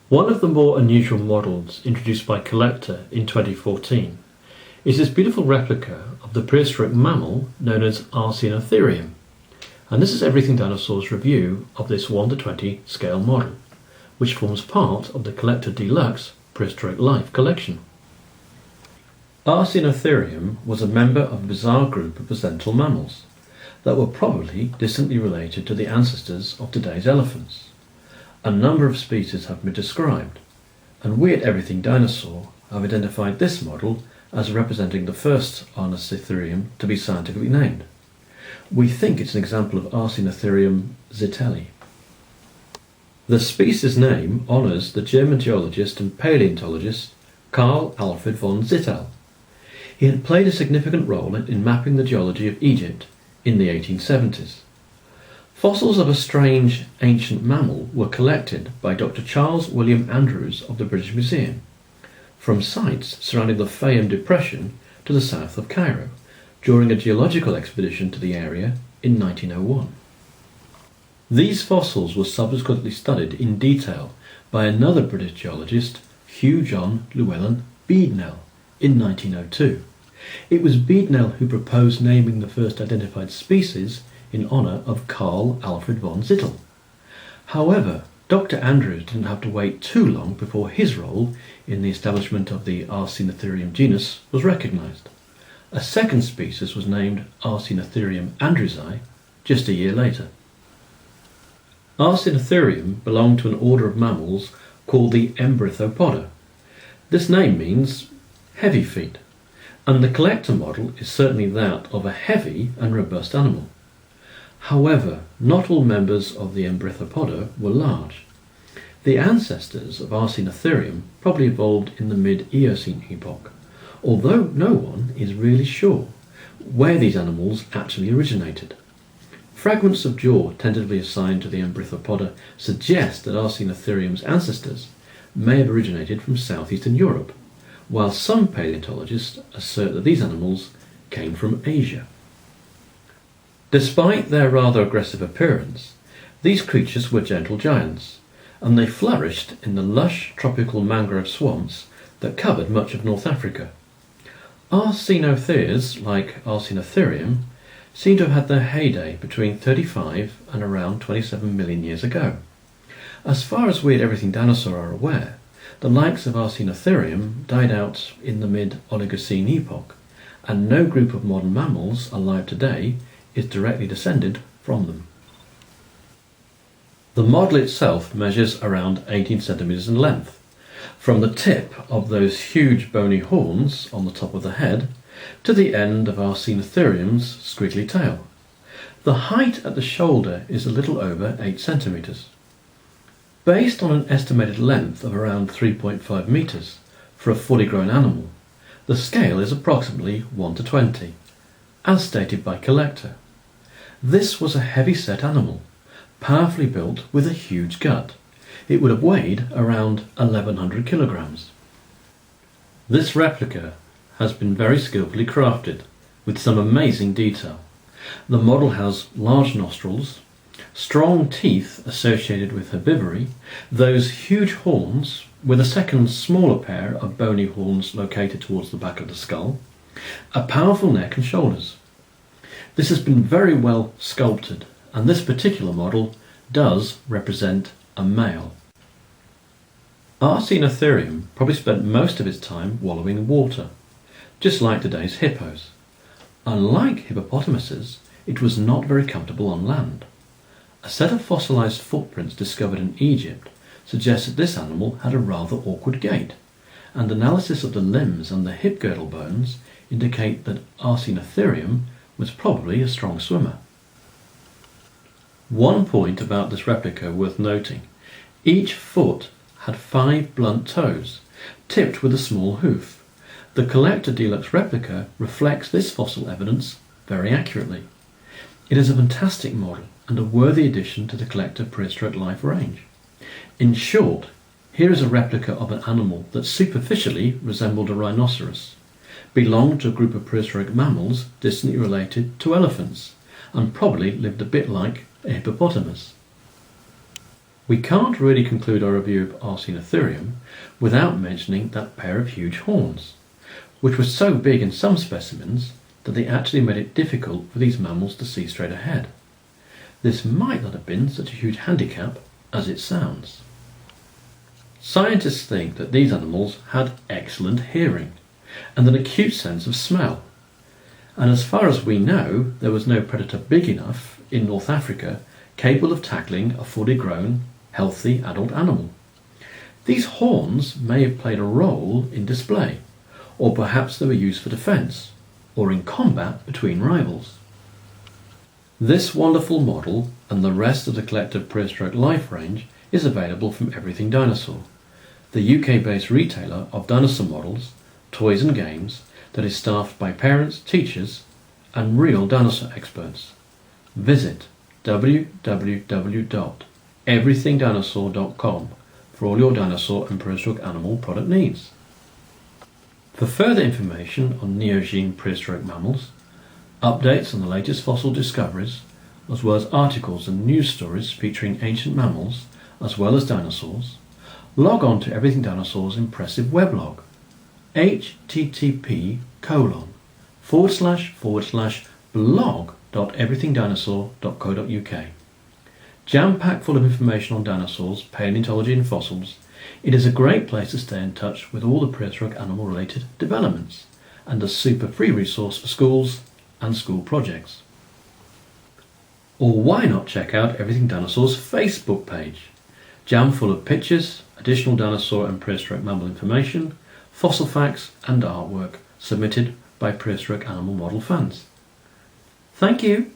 One of the more unusual models introduced by Collector in 2014 is this beautiful replica of the prehistoric mammal known as Arsinotherium, and this is Everything Dinosaur's review of this 1:20 scale model, which forms part of the Collector Deluxe Prehistoric Life collection. Arsinotherium was a member of a bizarre group of placental mammals that were probably distantly related to the ancestors of today's elephants. A number of species have been described, and we at Everything Dinosaur have identified this model as representing the first Arsinotherium to be scientifically named. We think it's an example of Arsinotherium zitelli. The species name honours the German geologist and paleontologist Carl Alfred von Zittel. He had played a significant role in mapping the geology of Egypt in the 1870s. Fossils of a strange ancient mammal were collected by Dr. Charles William Andrews of the British Museum from sites surrounding the Fayum Depression to the south of Cairo during a geological expedition to the area in 1901. These fossils were subsequently studied in detail by another British geologist, Hugh John Llewellyn Beadnell, in 1902. It was Beadnell who proposed naming the first identified species in honour of Carl Alfred von Zittel. However, Dr. Andrews didn't have to wait too long before his role in the establishment of the Arsinotherium genus was recognised. A second species was named Arsinotherium andrewsi just a year later. Arsinotherium belonged to an order of mammals called the Embrithopoda. This name means heavy feet, and the Collector model is certainly that of a heavy and robust animal. However, not all members of the Embrithopoda were large. The ancestors of Arsinotherium probably evolved in the mid-Eocene epoch, although no one is really sure where these animals actually originated. Fragments of jaw tentatively assigned to the Embrithopoda suggest that Arsinotherium's ancestors may have originated from southeastern Europe, while some paleontologists assert that these animals came from Asia. Despite their rather aggressive appearance, these creatures were gentle giants, and they flourished in the lush tropical mangrove swamps that covered much of North Africa. Arsinotheres, like Arsinotherium, seem to have had their heyday between 35 and around 27 million years ago. As far as we at Everything Dinosaur are aware, the likes of Arsinotherium died out in the mid-Oligocene epoch, and no group of modern mammals alive today is directly descended from them. The model itself measures around 18 centimetres in length, from the tip of those huge bony horns on the top of the head to the end of Arsinotherium's squiggly tail. The height at the shoulder is a little over 8 centimetres. Based on an estimated length of around 3.5 metres for a fully grown animal, the scale is approximately 1:20, as stated by Collector. This was a heavy-set animal, powerfully built with a huge gut. It would have weighed around 1,100 kilograms. This replica has been very skillfully crafted, with some amazing detail. The model has large nostrils, strong teeth associated with herbivory, those huge horns with a second smaller pair of bony horns located towards the back of the skull, a powerful neck and shoulders. This has been very well sculpted, and this particular model does represent a male. Arsinotherium probably spent most of its time wallowing in water, just like today's hippos. Unlike hippopotamuses, it was not very comfortable on land. A set of fossilised footprints discovered in Egypt suggests that this animal had a rather awkward gait, and analysis of the limbs and the hip girdle bones indicate that Arsinotherium was probably a strong swimmer. One point about this replica worth noting: each foot had 5 blunt toes, tipped with a small hoof. The Collector Deluxe replica reflects this fossil evidence very accurately. It is a fantastic model and a worthy addition to the Collector Prehistoric Life range. In short, here is a replica of an animal that superficially resembled a rhinoceros, belonged to a group of prehistoric mammals distantly related to elephants, and probably lived a bit like a hippopotamus. We can't really conclude our review of Arseniotherium without mentioning that pair of huge horns, which were so big in some specimens that they actually made it difficult for these mammals to see straight ahead. This might not have been such a huge handicap as it sounds. Scientists think that these animals had excellent hearing and an acute sense of smell, and as far as we know, there was no predator big enough in North Africa capable of tackling a fully grown, healthy adult animal. These horns may have played a role in display, or perhaps they were used for defence, or in combat between rivals. This wonderful model and the rest of the collective Prehistoric Life range is available from Everything Dinosaur, the UK-based retailer of dinosaur models, toys and games that is staffed by parents, teachers and real dinosaur experts. Visit www.everythingdinosaur.com for all your dinosaur and prehistoric animal product needs. For further information on Neogene prehistoric mammals, updates on the latest fossil discoveries, as well as articles and news stories featuring ancient mammals as well as dinosaurs, log on to Everything Dinosaur's impressive weblog, http://blog.everythingdinosaur.co.uk. Jam-packed full of information on dinosaurs, paleontology and fossils, it is a great place to stay in touch with all the prehistoric animal-related developments, and a super free resource for schools and school projects. Or why not check out Everything Dinosaur's Facebook page, jam full of pictures, additional dinosaur and prehistoric mammal information, fossil facts and artwork submitted by prehistoric animal model fans. Thank you!